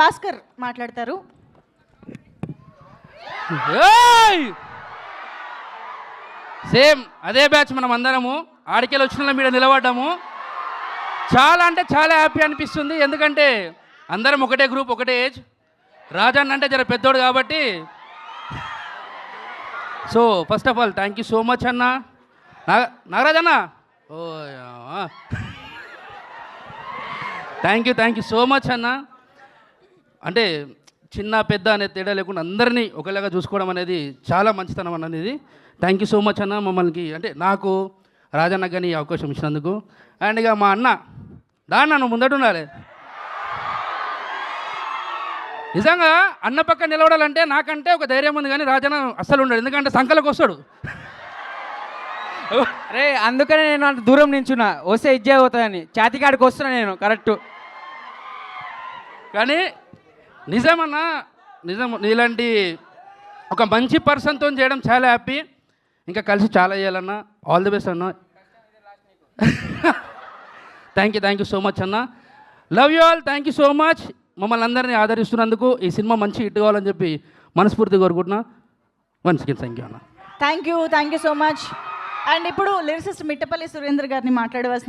భాస్కర్ మాట్లాడతారు. సేమ్ అదే బ్యాచ్ మనం అందరము ఆడికెళ్ళి వచ్చిన మీద నిలబడ్డాము. చాలా అంటే చాలా హ్యాపీ అనిపిస్తుంది, ఎందుకంటే అందరం ఒకటే గ్రూప్, ఒకటే ఏజ్. రాజన్న అంటే జర పెద్దోడు కాబట్టి. So first of all thank you so much అన్న. నాగరాజ్ అన్న, ఓ థ్యాంక్ యూ సో మచ్ అన్న. అంటే చిన్న పెద్ద అనే తేడా లేకుండా అందరినీ ఒకలాగా చూసుకోవడం అనేది చాలా మంచితనం అనేది. థ్యాంక్ యూ సో మచ్ అన్న, మమ్మల్ని అంటే నాకు రాజన్న కానీ ఈ అవకాశం ఇచ్చినందుకు. అండ్ ఇక మా అన్న దాన్ని నన్ను ముందట ఉండాలి. నిజంగా అన్న పక్క నిలబడాలంటే నాకంటే ఒక ధైర్యం ఉంది, కానీ రాజన్న అస్సలు ఉండడు, ఎందుకంటే సంకలకు వస్తాడు. రే అందుకనే నేను అంత దూరం నించున్నా, వస్తే ఇజ్జే అవుతుందని. ఛాతికాడికి వస్తున్నా నేను కరెక్ట్. కానీ నిజమన్నా, నిజం ఇలాంటి ఒక మంచి పర్సన్తో చేయడం చాలా హ్యాపీ. ఇంకా కలిసి చాలా చేయాలన్నా. ఆల్ ది బెస్ట్ అన్న. థ్యాంక్ యూ సో మచ్ అన్న. Love you all. Thank you so much మమ్మల్ని అందరినీ ఆదరిస్తున్నందుకు. ఈ సినిమా మంచి హిట్ కావాలని చెప్పి మనస్ఫూర్తిగా కోరుకుంటున్నా. వన్స్ అగైన్ థ్యాంక్ యూ అన్న. Thank you so much. And ఇప్పుడు లిరిసిస్ట్ మిట్టపల్లి సురేంద్ర గారిని మాట్లాడవలసింది.